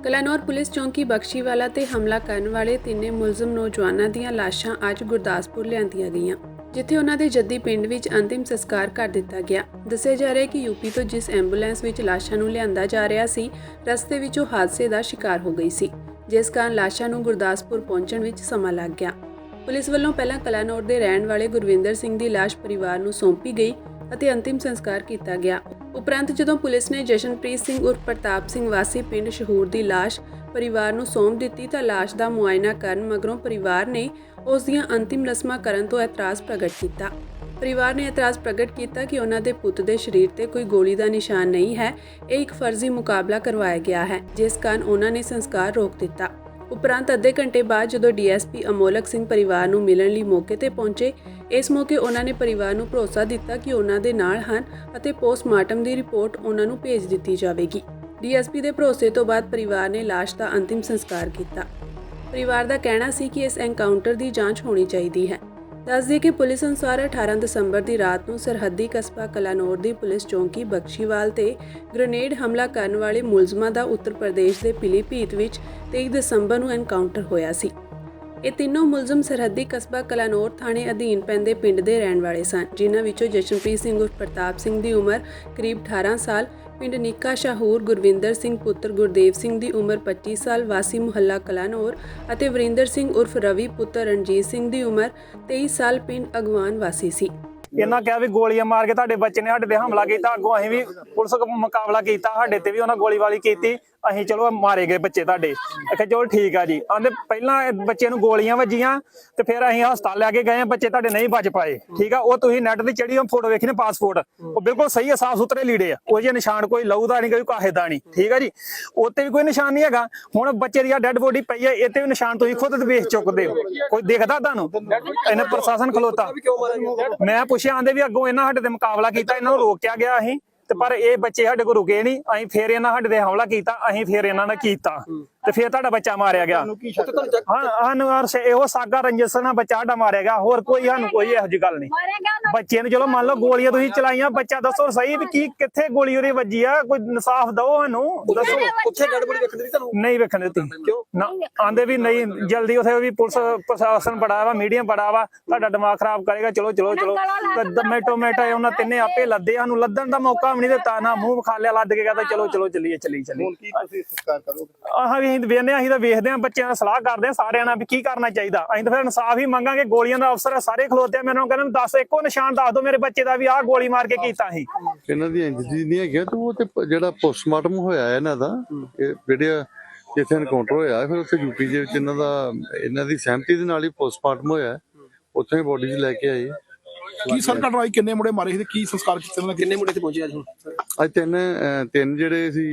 Kalanaur police ਚੌਂਕੀ ਬਖਸ਼ੀਵਾਲਾ ਤੇ ਹਮਲਾ ਕਰਨ ਵਾਲੇ ਤਿੰਨੇ ਮੁਲਜ਼ਮ ਨੌਜਵਾਨਾਂ ਦੀਆਂ ਲਾਸ਼ਾਂ ਅੱਜ ਗੁਰਦਾਸਪੁਰ ਲਿਆਂਦੀਆਂ ਗਈਆਂ, ਜਿੱਥੇ ਉਹਨਾਂ ਦੇ ਜੱਦੀ ਪਿੰਡ ਵਿੱਚ ਅੰਤਿਮ ਸੰਸਕਾਰ ਕਰ ਦਿੱਤਾ ਗਿਆ। ਦੱਸਿਆ ਜਾ ਰਿਹਾ ਹੈ ਕਿ ਯੂਪੀ ਤੋਂ ਜਿਸ ਐਂਬੂਲੈਂਸ ਵਿੱਚ ਲਾਸ਼ਾਂ ਨੂੰ ਲਿਆਂਦਾ ਜਾ ਰਿਹਾ ਸੀ, ਰਸਤੇ ਵਿੱਚ ਉਹ ਹਾਦਸੇ ਦਾ ਸ਼ਿਕਾਰ ਹੋ ਗਈ ਸੀ, ਜਿਸ ਕਾਰਨ ਲਾਸ਼ਾਂ ਨੂੰ ਗੁਰਦਾਸਪੁਰ ਪਹੁੰਚਣ ਵਿੱਚ ਸਮਾਂ ਲੱਗ ਗਿਆ। ਪੁਲਿਸ ਵੱਲੋਂ ਪਹਿਲਾਂ ਕਲਾਨੌਰ ਦੇ ਰਹਿਣ ਵਾਲੇ ਗੁਰਵਿੰਦਰ ਸਿੰਘ ਦੀ ਲਾਸ਼ ਪਰਿਵਾਰ ਨੂੰ ਸੌਂਪੀ ਗਈ ਅਤੇ ਅੰਤਿਮ ਸੰਸਕਾਰ ਕੀਤਾ ਗਿਆ। ਉਪਰੰਤ ਜਦੋਂ ਪੁਲਿਸ ਨੇ ਜਸ਼ਨਪ੍ਰੀਤ ਸਿੰਘ ਉਰਫ ਪ੍ਰਤਾਪ ਸਿੰਘ ਵਾਸੀ ਪਿੰਡ ਸ਼ਹੂਰ ਦੀ ਲਾਸ਼ ਪਰਿਵਾਰ ਨੂੰ ਸੌਂਪ ਦਿੱਤੀ ਤਾਂ ਲਾਸ਼ ਦਾ ਮੁਆਇਨਾ ਕਰਨ ਮਗਰੋਂ ਪਰਿਵਾਰ ਨੇ ਉਸ ਦੀਆਂ ਅੰਤਿਮ ਰਸਮਾਂ ਕਰਨ ਤੋਂ ਇਤਰਾਜ਼ ਪ੍ਰਗਟ ਕੀਤਾ। ਪਰਿਵਾਰ ਨੇ ਇਤਰਾਜ਼ ਪ੍ਰਗਟ ਕੀਤਾ ਕਿ ਉਹਨਾਂ ਦੇ ਪੁੱਤ ਦੇ ਸਰੀਰ ਤੇ ਕੋਈ ਗੋਲੀ ਦਾ ਨਿਸ਼ਾਨ ਨਹੀਂ ਹੈ, ਇਹ ਇੱਕ ਫਰਜ਼ੀ ਮੁਕਾਬਲਾ ਕਰਵਾਇਆ ਗਿਆ ਹੈ, ਜਿਸ ਕਾਰਨ ਉਹਨਾਂ ਨੇ ਸੰਸਕਾਰ ਰੋਕ ਦਿੱਤਾ। ਉਪਰੰਤ ਅੱਧੇ ਘੰਟੇ ਬਾਅਦ ਜਦੋਂ ਡੀਐਸਪੀ ਅਮੋਲਕ ਸਿੰਘ ਪਰਿਵਾਰ ਨੂੰ ਮਿਲਣ ਲਈ ਮੌਕੇ ਤੇ ਪਹੁੰਚੇ, ਇਸ ਮੌਕੇ ਉਹਨਾਂ ਨੇ ਪਰਿਵਾਰ ਨੂੰ ਭਰੋਸਾ ਦਿੱਤਾ ਕਿ ਉਹਨਾਂ ਦੇ ਨਾਲ ਹਨ ਅਤੇ ਪੋਸਟਮਾਰਟਮ ਦੀ ਰਿਪੋਰਟ ਉਹਨਾਂ ਨੂੰ ਭੇਜ ਦਿੱਤੀ ਜਾਵੇਗੀ। ਡੀਐਸਪੀ ਦੇ ਭਰੋਸੇ ਤੋਂ ਬਾਅਦ ਪਰਿਵਾਰ ਨੇ ਲਾਸ਼ ਦਾ ਅੰਤਿਮ ਸੰਸਕਾਰ ਕੀਤਾ। ਪਰਿਵਾਰ ਦਾ ਕਹਿਣਾ ਸੀ ਕਿ ਇਸ ਐਨਕਾਊਂਟਰ ਦੀ ਜਾਂਚ ਹੋਣੀ ਚਾਹੀਦੀ ਹੈ। ਦੱਸ ਦਈਏ ਕਿ ਪੁਲਿਸ ਅਨੁਸਾਰ 18 ਦਸੰਬਰ ਦੀ ਰਾਤ ਨੂੰ ਸਰਹੱਦੀ ਕਸਬਾ ਕਲਾਨੌਰ ਦੀ ਪੁਲਿਸ ਚੌਂਕੀ ਬਖਸ਼ੀਵਾਲ ਤੇ ਗ੍ਰੇਨੇਡ ਹਮਲਾ ਕਰਨ ਵਾਲੇ ਮੁਲਜ਼ਮਾਂ ਦਾ ਉੱਤਰ ਪ੍ਰਦੇਸ਼ ਦੇ ਪਿਲੀਭੀਤ ਵਿੱਚ 23 ਦਸੰਬਰ ਨੂੰ ਐਨਕਾਊਂਟਰ ਹੋਇਆ ਸੀ। ਇਹ ਤਿੰਨੋਂ ਮੁਲਜ਼ਮ ਸਰਹੱਦੀ ਕਸਬਾ ਕਲਾਨੌਰ ਥਾਣੇ ਅਧੀਨ ਪੈਂਦੇ ਪਿੰਡ ਦੇ ਰਹਿਣ ਵਾਲੇ ਸਨ, ਜਿਨ੍ਹਾਂ ਵਿੱਚੋਂ ਜਸ਼ਨਪ੍ਰੀਤ ਸਿੰਘ ਉਰਫ ਪ੍ਰਤਾਪ ਸਿੰਘ ਦੀ ਉਮਰ ਕਰੀਬ 18 ਸਾਲ, ਪਿੰਡ ਨਿੱਕਾ ਸ਼ਾਹੂਰ ਗੁਰਵਿੰਦਰ ਸਿੰਘ ਪੁੱਤਰ ਗੁਰਦੇਵ ਸਿੰਘ ਦੀ ਉਮਰ 25 ਸਾਲ ਵਾਸੀ ਮੁਹੱਲਾ ਕਲਾਨੌਰ ਅਤੇ ਵਰਿੰਦਰ ਸਿੰਘ ਉਰਫ ਰਵੀ ਪੁੱਤਰ ਰਣਜੀਤ ਸਿੰਘ ਦੀ ਉਮਰ 23 ਸਾਲ ਪਿੰਡ ਅਗਵਾਨ ਵਾਸੀ ਸੀ। ਇਹਨਾਂ ਕਿਹਾ ਵੀ ਗੋਲੀਆਂ ਮਾਰ ਕੇ ਤੁਹਾਡੇ ਬੱਚੇ ਨੇ ਸਾਡੇ ਤੇ ਹਮਲਾ ਕੀਤਾ, ਅੱਗੋਂ ਅਸੀਂ ਵੀ ਪੁਲਿਸ ਮੁਕਾਬਲਾ ਕੀਤਾ, ਸਾਡੇ ਤੇ ਵੀ ਉਹਨਾਂ ਗੋਲੀਬਾਰੀ ਕੀਤੀ, ਅਸੀਂ ਚਲੋ ਮਾਰੇ ਗਏ ਬੱਚੇ ਤੁਹਾਡੇ। ਆਖਿਆ ਚਲੋ ਠੀਕ ਆ ਜੀ। ਆਂਦੇ ਪਹਿਲਾਂ ਬੱਚੇ ਨੂੰ ਗੋਲੀਆਂ ਵੱਜੀਆਂ ਤੇ ਫਿਰ ਅਸੀਂ ਹਸਪਤਾਲ ਲੈ ਕੇ ਗਏ, ਬੱਚੇ ਤੁਹਾਡੇ ਨਹੀਂ ਬਚ ਪਾਏ। ਠੀਕ ਆ, ਉਹ ਤੁਸੀਂ ਨੈਟ ਤੇ ਚੜੀ ਫੋਟੋ ਵੇਖੀ ਨੇ, ਪਾਸਪੋਰਟ ਉਹ ਬਿਲਕੁਲ ਸਹੀ ਆ, ਸਾਫ ਸੁਥਰੇ ਲੀੜੇ ਆ, ਉਹ ਜਿਹੇ ਨਿਸ਼ਾਨ ਕੋਈ ਲਹੂ ਦਾ ਨਹੀਂ, ਕੋਈ ਕਾਹੇ ਦਾ ਨਹੀਂ। ਠੀਕ ਆ ਜੀ, ਉੱਤੇ ਵੀ ਕੋਈ ਨਿਸ਼ਾਨ ਨਹੀਂ ਹੈਗਾ। ਹੁਣ ਬੱਚੇ ਦੀ ਡੈਡ ਬੋਡੀ ਪਈ ਹੈ, ਇੱਥੇ ਵੀ ਨਿਸ਼ਾਨ ਤੁਸੀਂ ਖੁਦ ਵੇਖ ਚੁੱਕਦੇ ਹੋ, ਕੋਈ ਦੇਖਦਾ ਤੁਹਾਨੂੰ? ਇਹਨੇ ਪ੍ਰਸ਼ਾਸਨ ਖਲੋਤਾ। ਮੈਂ ਪੁੱਛਿਆ, ਆਂਦੇ ਵੀ ਅੱਗੋਂ ਇਹਨਾਂ ਸਾਡੇ ਤੇ ਮੁਕਾਬਲਾ ਕੀਤਾ, ਇਹਨਾਂ ਨੂੰ ਰੋਕਿਆ ਗਿਆ ਅਸੀਂ ਤੇ ਪਰ ਇਹ ਬੱਚੇ ਸਾਡੇ ਕੋਲ ਰੁਕੇ ਨਹੀਂ, ਅਸੀਂ ਫੇਰ ਇਹਨਾਂ ਸਾਡੇ ਤੇ ਹਮਲਾ ਕੀਤਾ, ਅਸੀਂ ਫੇਰ ਇਹਨਾਂ ਨੇ ਕੀਤਾ ਤੇ ਫੇਰ ਤੁਹਾਡਾ ਬੱਚਾ ਮਾਰਿਆ ਗਿਆ। ਸਾਨੂੰ ਇਹੋ ਸਾਗਾ ਰੰਜਿਸ਼ ਨਾਲ ਬੱਚਾ ਸਾਡਾ ਮਾਰਿਆ ਗਿਆ, ਹੋਰ ਕੋਈ ਸਾਨੂੰ ਕੋਈ ਇਹੋ ਜਿਹੀ ਗੱਲ ਨਹੀਂ। ਬੱਚੇ ਨੂੰ ਚਲੋ ਮੰਨ ਲਓ ਗੋਲੀਆਂ ਤੁਸੀਂ ਚਲਾਈਆਂ, ਬੱਚਾ ਦੱਸੋ ਸਹੀ ਵੀ ਕੀ ਕਿੱਥੇ ਗੋਲੀ ਉਹਦੀ ਵੱਜੀ ਆ, ਕੋਈ ਇਨਸਾਫ ਦਿਓ ਸਾਨੂੰ, ਦੱਸੋ। ਨਹੀਂ ਵੇਖਣ ਦਿੱਤੀ ਨਾ, ਆਂਦੇ ਵੀ ਨਹੀਂ ਜਲਦੀ, ਉਥੇ ਵੀ ਪੁਲਿਸ ਪ੍ਰਸ਼ਾਸਨ ਬੜਾ ਵਾ, ਮੀਡੀਆ ਬੜਾ ਵਾ, ਤੁਹਾਡਾ ਦਿਮਾਗ ਖਰਾਬ ਕਰੇਗਾ। ਚਲੋ ਚਲੋ ਚਲੋ ਮੈਟੋ ਉਹਨਾਂ ਤਿੰਨੇ ਆਪੇ ਲੱਦੇ, ਸਾਨੂੰ ਲੱਦਣ ਦਾ ਮੌਕਾ ਵੀ ਨਹੀਂ ਦਿੱਤਾ, ਨਾ ਮੂੰਹ ਵਿਖਾ ਲਿਆ ਲੱਦ ਕੇ, ਕਹਿੰਦਾ ਚਲੋ ਚਲੋ ਚੱਲੀਏ ਚੱਲੀ ਚੱਲੀ। ਆਹ ਵੀ ਵੇਖਦੇ, ਅਸੀਂ ਤਾਂ ਵੇਖਦੇ ਹਾਂ, ਬੱਚਿਆਂ ਨਾਲ ਸਲਾਹ ਕਰਦੇ ਹਾਂ ਸਾਰਿਆਂ ਨਾਲ ਵੀ ਕੀ ਕਰਨਾ ਚਾਹੀਦਾ। ਅਸੀਂ ਤਾਂ ਫਿਰ ਇਨਸਾਫ ਹੀ ਮੰਗਾਂਗੇ। ਗੋਲੀਆਂ ਦਾ ਅਫਸਰ ਸਾਰੇ ਖਲੋਤੇ ਆ, ਮੈਨੂੰ ਕਹਿੰਦੇ ਦੱਸ ਇੱਕੋ ਨਿਸ਼ਾਨ ਦੱਸ ਦਿਓ ਮੇਰੇ ਬੱਚੇ ਦਾ ਵੀ ਆਹ ਗੋਲੀ ਮਾਰ ਕੇ ਕੀਤਾ ਸੀ। ਇਹਨਾਂ ਦੀ ਇੰਜਰੀ ਨਹੀਂ ਹੈਗੀ ਤੇ ਉਹ ਤੇ ਜਿਹੜਾ ਪੋਸਟਮਾਰਟਮ ਹੋਇਆ ਇਹਨਾਂ ਦਾ, ਜਿਹੜੇ ਜਿੱਥੇ ਐਨਕਾਊਂਟਰ ਹੋਇਆ ਫਿਰ ਉੱਥੇ ਯੂਪੀ ਦੇ ਵਿੱਚ ਇਹਨਾਂ ਦੀ ਸਹਿਮਤੀ ਦੇ ਨਾਲ ਹੀ ਪੋਸਟਮਾਰਟਮ ਹੋਇਆ, ਉੱਥੇ ਬੋਡੀ ਲੈ ਕੇ ਆਏ। ਕੀ ਸਰ ਘਟਨਾ ਹੋਈ, ਕਿੰਨੇ ਮੁੰਡੇ ਮਾਰੇ ਸੀ ਤੇ ਕੀ ਸੰਸਕਾਰ ਕੀਤੇ, ਕਿੰਨੇ ਮੁੰਡੇ ਤੇ ਪਹੁੰਚੇ ਅੱਜ? ਤਿੰਨ ਜਿਹੜੇ ਸੀ,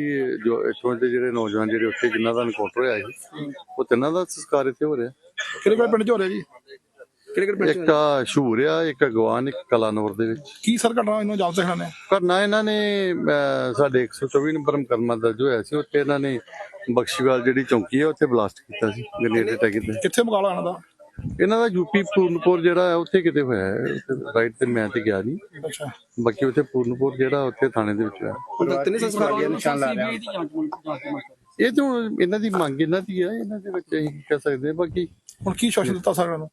ਜੋ ਇੱਥੋਂ ਦੇ ਜਿਹੜੇ ਨੌਜਵਾਨ ਜਿਹੜੇ ਉੱਥੇ ਜਿਨ੍ਹਾਂ ਦਾ ਐਨਕਾਊਂਟਰ ਹੋਇਆ ਸੀ, ਉਹ ਤਿੰਨਾਂ ਦਾ ਸੰਸਕਾਰ ਇੱਥੇ ਹੋ ਰਿਹਾ। ਕਿਹੜੇ ਪਿੰਡ ਚ ਹੋ ਰਿਹਾ ਜੀ? ਇੱਕ ਸ਼ਹੂਰ ਆ, ਇੱਕ ਅਗਵਾਨ, ਇੱਕ ਕਲਾਨੌਰ ਦੇ ਵਿੱਚ। ਕੀ ਸਰ ਘਟਨਾ ਇਹਨਾਂ ਜਾਣ ਸਿਖਣਾ ਨੇ ਕਰਨਾ ਇਹਨਾਂ ਨੇ ਸਾਡੇ 124 ਨੰਬਰ ਮੁਕੱਦਮਾ ਦਰਜ ਹੋਇਆ ਸੀ, ਉੱਥੇ ਇਹਨਾਂ ਨੇ ਬਖਸ਼ੀਵਾਲ ਜਿਹੜੀ ਚੌਂਕੀ ਹੈ ਉੱਥੇ ਬਲਾਸਟ ਕੀਤਾ ਸੀ, ਗ੍ਰੇਨੇਡ ਅਟੈਕ ਕੀਤਾ। ਕਿੱਥੇ ਮੁਕਾਬਲਾ ਇਹਨਾਂ ਦਾ? ਇਹਨਾਂ ਦਾ ਯੂਪੀ ਪੂਰਨਪੁਰ ਜਿਹੜਾ ਹੈ ਉੱਥੇ ਕਿਤੇ ਹੋਇਆ ਹੈ, ਰਾਈਟ ਤੇ ਮੈਂ ਤੇ ਗਿਆ ਨਹੀਂ, ਬਾਕੀ ਉੱਥੇ ਪੂਰਨਪੁਰ ਜਿਹੜਾ ਉੱਥੇ ਥਾਣੇ ਦੇ ਵਿੱਚ ਹੈ। ਇਹ ਤਾਂ ਇਹਨਾਂ ਦੀ ਮੰਗ ਇਹਨਾਂ ਦੀ ਹੈ, ਇਹਨਾਂ ਦੇ ਵਿੱਚ ਅਸੀਂ ਕੀ ਕਹਿ ਸਕਦੇ ਹਾਂ। ਬਾਕੀ ਹੁਣ ਕੀ ਸ਼ਾਸਨ ਦਿੱਤਾ ਸਾਰਿਆਂ ਨੂੰ?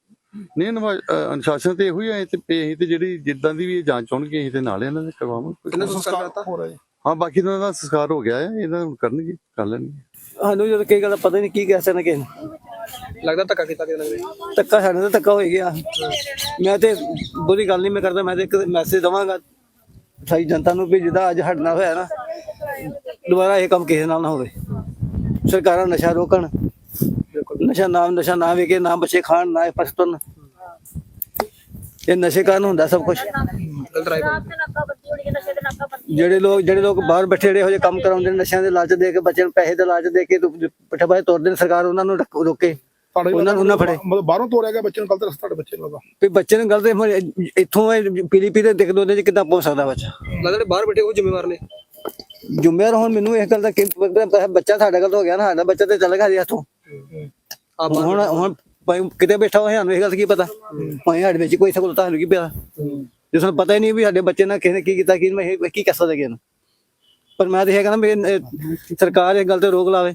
ਨਹੀਂ ਅਨੁਸ਼ਾਸਨ ਤੇ ਇਹੋ ਹੀ ਹੈ, ਤੇ ਅਸੀਂ ਤੇ ਜਿਹੜੀ ਜਿੱਦਾਂ ਦੀ ਵੀ ਜਾਂਚ ਹੋਣਗੇ ਅਸੀਂ ਤੇ ਨਾਲ ਇਹਨਾਂ ਦੇ ਕਰਵਾਵਾਂਗੇ। ਹਾਂ, ਬਾਕੀ ਇਹਨਾਂ ਦਾ ਸੰਸਕਾਰ ਹੋ ਗਿਆ ਹੈ, ਇਹਨਾਂ ਨੂੰ ਕਰਨਗੇ, ਕਰ ਲੈਣਗੇ। ਸਾਨੂੰ ਜਦੋਂ ਕਈ ਗੱਲ ਪਤਾ ਨਹੀਂ ਕੀ ਕਹਿ ਸਕਦੇ ਕਿਸੇ ਨੂੰ। ਲੱਗਦਾ ਧੱਕਾ ਕੀਤਾ ਕਿਸੇ ਨੇ? ਧੱਕਾ ਸਾਡੇ ਨਾਲ ਧੱਕਾ ਹੋ ਗਿਆ। ਮੈਂ ਤੇ ਬੁਰੀ ਗੱਲ ਨਹੀਂ ਮੈਂ ਕਰਦਾ, ਮੈਂ ਤੇ ਇੱਕ ਮੈਸੇਜ ਦਵਾਂਗਾ ਸਾਰੀ ਜਨਤਾ ਨੂੰ ਵੀ ਜਿੱਦਾਂ ਅੱਜ ਸਾਡੇ ਨਾਲ ਹੋਇਆ ਨਾ, ਦੁਬਾਰਾ ਇਹ ਕੰਮ ਕਿਸੇ ਨਾਲ ਨਾ ਹੋਵੇ। ਸਰਕਾਰਾਂ ਨਸ਼ਾ ਰੋਕਣ, ਨਸ਼ਾ ਨਾ ਵੇਕੇ, ਨਾ ਬੱਚੇ ਖਾਣ, ਨਾ ਪਛਤਨ। ਇਹ ਨਸ਼ੇ ਕਾਰਨ ਹੁੰਦਾ ਸਭ ਕੁਛ। ਜਿਹੜੇ ਲੋਕ ਬਾਹਰ ਬੈਠੇ ਇਹੋ ਜਿਹੇ ਕੰਮ ਕਰਾਉਂਦੇ ਨੇ, ਨਸ਼ਿਆਂ ਦੇ ਲਾਲਚ ਦੇ ਕੇ, ਬੱਚਿਆਂ ਨੂੰ ਪੈਸੇ ਦੇ ਲਾਲਚ ਦੇ ਕੇ ਪਿੱਠੇ ਬਾਹਰ ਤੋਰਦੇ ਨੇ, ਸਰਕਾਰ ਉਹਨਾਂ ਨੂੰ ਰੋਕੇ, ਉਹਨਾਂ ਨੂੰ ਨਾ ਫੜੇ। ਬਾਹਰੋਂ ਤੋਰਿਆ ਗਿਆ ਬੱਚੇ ਨੂੰ, ਗਲਤ ਰਸਤਾ ਤੁਹਾਡੇ ਬੱਚੇ ਨੂੰ ਵੀ ਬੱਚੇ ਨੂੰ ਗਲਤ ਇੱਥੋਂ ਪੀਲੀਪੀ ਦੇ ਦਿਖ ਦੋਦੇ ਚ ਕਿੱਦਾਂ ਪਹੁੰਚ ਸਕਦਾ ਬੱਚਾ? ਲੱਗਦਾ ਬਾਹਰ ਬੈਠੇ ਉਹ ਜ਼ਿੰਮੇਵਾਰ ਨੇ। ਜ਼ਿੰਮੇਵਾਰ ਹੁਣ ਮੈਨੂੰ ਇਸ ਗੱਲ ਦਾ ਕਿ ਬੱਚਾ ਸਾਡਾ ਗਲਤ ਹੋ ਗਿਆ ਨਾ, ਸਾਡਾ ਬੱਚਾ ਤੇ ਚੱਲ ਗਿਆ ਹੱਥੋਂ। ਹੁਣ ਕਿਤੇ ਬੈਠਾ ਹੋਇਆ ਸਾਨੂੰ ਇਹ ਗੱਲ ਕੀ ਪਤਾ? ਭਾਵੇਂ ਸਾਡੇ ਵਿੱਚ ਕੋਈ ਸਗੋਂ ਤੁਹਾਨੂੰ ਕੀ ਪਤਾ, ਜੇ ਸਾਨੂੰ ਪਤਾ ਹੀ ਨਹੀਂ ਵੀ ਸਾਡੇ ਬੱਚੇ ਨਾਲ ਕਿਸੇ ਨੇ ਕੀ ਕੀਤਾ, ਕੀ ਕਹਿ ਸਕਦੇ ਕਿਸੇ ਨੂੰ। ਪਰ ਮੈਂ ਤਾਂ ਇਹ ਕਹਿੰਦਾ ਵੀ ਸਰਕਾਰ ਇਹ ਗੱਲ ਤੇ ਰੋਕ ਲਾਵੇ।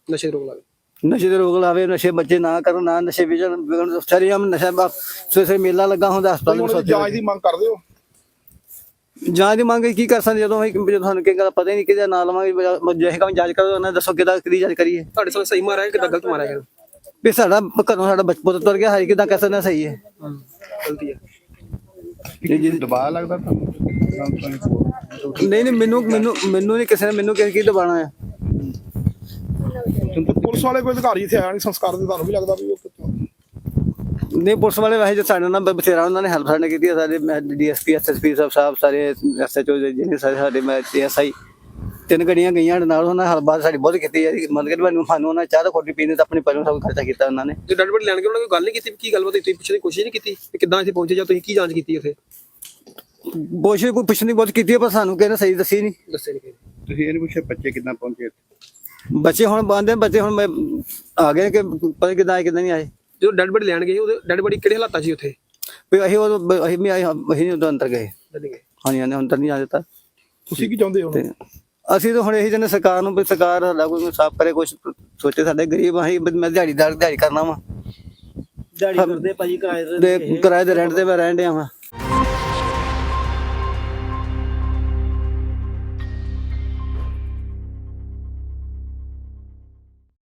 ਨਸ਼ੇ ਰੋਕ ਲਾਵੇ ਨਸ਼ੇ ਤੇ ਰੋਕ ਲਾਵੇ, ਨਸ਼ੇ ਬੱਚੇ ਨਾ ਕਰਨ, ਨਾ ਨਸ਼ੇ ਵਿਚਣ ਸ਼ਰੀਆਮ ਨਸ਼ਾ ਸਵੇਰੇ ਮੇਲਾ ਲੱਗਾ ਹੁੰਦਾ ਹਸਪਤਾਲ ਹੁਣ ਵਿੱਚ ਜਾਂਚ ਦੀ ਮੰਗ ਕਰਦੇ ਹੋ? ਜਾਂਚ ਦੀ ਮੰਗ ਕੀ ਕਰ ਸਕਦੇ ਜਦੋਂ ਸਾਨੂੰ ਕੀ ਗੱਲ ਪਤਾ ਹੀ ਨਹੀਂ ਕਿਹਦਾ ਨਾਂ ਲਵਾਂਗੇ। ਜਿਹੇ ਕੰਮ ਜਾਂਚ ਕਰੋ ਉਹਨਾਂ ਦੱਸੋ ਕਿਹਦਾ ਕਿਹਦੀ ਜਾਂਚ ਕਰੀਏ। ਤੁਹਾਡੇ ਸਾਲ ਸਹੀ ਮਾਰਿਆ ਕਿੱਦਾਂ ਗਲਤ ਮਾਰਿਆ ਗਿਆ? ਵੀ ਸਾਡਾ ਘਰੋਂ ਸਾਡਾ ਬਚਪਨ ਤੁਰ ਗਿਆ, ਹਾਈ ਕਿੱਦਾਂ ਕਹਿ ਸਕਦੇ ਸਹੀ ਹੈ। ਗਲਤੀ ਹੈ। ਦਬਾਅ ਲੱਗਦਾ ਨਹੀਂ ਮੈਨੂੰ ਨਹੀਂ ਕਿਸੇ ਨੇ ਮੈਨੂੰ ਕੀ ਦਬਾਣਾ ਹੈ। ਪੁਲਿਸ ਵਾਲੇ ਕੋਈ ਅਧਿਕਾਰੀ ਇੱਥੇ ਆਇਆ ਨਹੀਂ ਸੰਸਕਾਰ ਦੇ, ਤੁਹਾਨੂੰ ਵੀ ਲੱਗਦਾ ਵੀ ਉਹ ਕਿੱਥੋਂ? ਨਹੀਂ ਪੁਲਿਸ ਵਾਲੇ ਵੈਸੇ ਜੋ ਸਾਡੇ ਨਾਲ ਬਥੇਰਾ ਉਹਨਾਂ ਨੇ ਹੈਲਪ ਸਾਡੇ ਕੀਤੀ ਹੈ। ਸਾਡੇ ਡੀਐਸਪੀ ਐਸਐਸਪੀ ਸਾਹਿਬ ਸਾਰੇ ਐਸਐਚਓ ਜਿਹਨੇ ਸਾਰੇ ਮੈਂ ਐਸਆਈ 3 ਗੱਡੀਆਂ ਗਈਆਂ ਸਾਡੇ ਨਾਲ, ਉਹਨਾਂ ਹਲਬਾਤ ਸਾਡੀ ਬਹੁਤ ਕੀਤੀ ਹੈ। ਮਤਲਬ ਕਿ ਸਾਨੂੰ ਉਹਨਾਂ ਚਾਹ ਦਾ ਖੋਟੀ ਪੀਣੇ ਤਾਂ ਆਪਣੇ ਪੈਰੋਂ ਸਭ ਖਰਚਾ ਕੀਤਾ ਉਹਨਾਂ ਨੇ। ਜੇ ਡੈਡ ਬੋਡੀ ਲੈਣ ਕੇ ਉਹਨਾਂ ਕੋਈ ਗੱਲ ਨਹੀਂ ਕੀਤੀ ਕੀ ਗੱਲਬਾਤ ਤੁਸੀਂ ਪੁੱਛਣ ਦੀ ਕੋਸ਼ਿਸ਼ ਨਹੀਂ ਕੀਤੀ ਕਿ ਕਿੱਦਾਂ ਇੱਥੇ ਪਹੁੰਚੇ ਜਾਂ ਤੁਸੀਂ ਕੀ ਜਾਂਚ ਕੀਤੀ ਉੱਥੇ? ਕੋਸ਼ਿਸ਼ ਕੋਈ ਪੁੱਛਣ ਦੀ ਬਹੁਤ ਕੀਤੀ ਹੈ ਪਰ ਸਾਨੂੰ ਕਿਸੇ ਨੇ ਸਹੀ ਦੱਸੀ ਨਹੀਂ। ਦੱਸੇ ਨਹੀਂ ਤੁਸੀਂ ਇਹ ਨਹੀਂ ਪੁੱਛਿਆ ਬੱਚੇ ਕਿੱਦਾਂ ਪਹੁੰਚੇ? ਬੱਚੇ ਹੁਣ ਬੰਦੇ ਬੱਚੇ ਹੁਣ ਮੈਂ ਆ ਗਏ ਕਿ ਪਤਾ ਕਿੱਦਾਂ ਆਏ ਕਿੱਦਾਂ ਨਹੀਂ ਆਏ। ਜਦੋਂ ਡੈਡ ਬੋਡੀ ਲੈਣ ਗਏ ਉਹਦੇ ਡੈਡ ਬੋਡੀ ਕਿਹੜੇ ਹਾਲਾਤਾਂ 'ਚ ਸੀ ਉੱਥੇ? ਵੀ ਅਸੀਂ ਉਦੋਂ ਅੰਦਰ ਗਏ। ਨਹੀਂ ਗਏ। ਹਾਂਜੀ ਹਾਂਜੀ ਅੰਦਰ ਨਹੀਂ ਆ ਦਿੱਤਾ। ਤੁਸੀਂ ਕੀ ਚਾਹੁੰਦੇ ਹੋ? ਤੇ ਅਸੀਂ ਤਾਂ ਹੁਣ ਇਹੀ ਚਾਹੁੰਦੇ ਸਰਕਾਰ ਨੂੰ ਵੀ ਸਰਕਾਰ ਸਾਡਾ ਕੋਈ ਸਾਫ਼ ਕਰੇ, ਕੁਛ ਸੋਚੇ। ਸਾਡੇ ਗਰੀਬ ਅਸੀਂ ਮੈਂ ਦਿਹਾੜੀ ਕਰਨਾ ਵਾ, ਦਿਹਾੜੀ ਕਰਦੇ ਭਾਜੀ ਕਿਰਾਏ ਕਿਰਾਏ ਦੇ ਰੈਂਟ ਤੇ ਮੈਂ ਰਹਿਣ ਡਿਆ ਵਾਂ।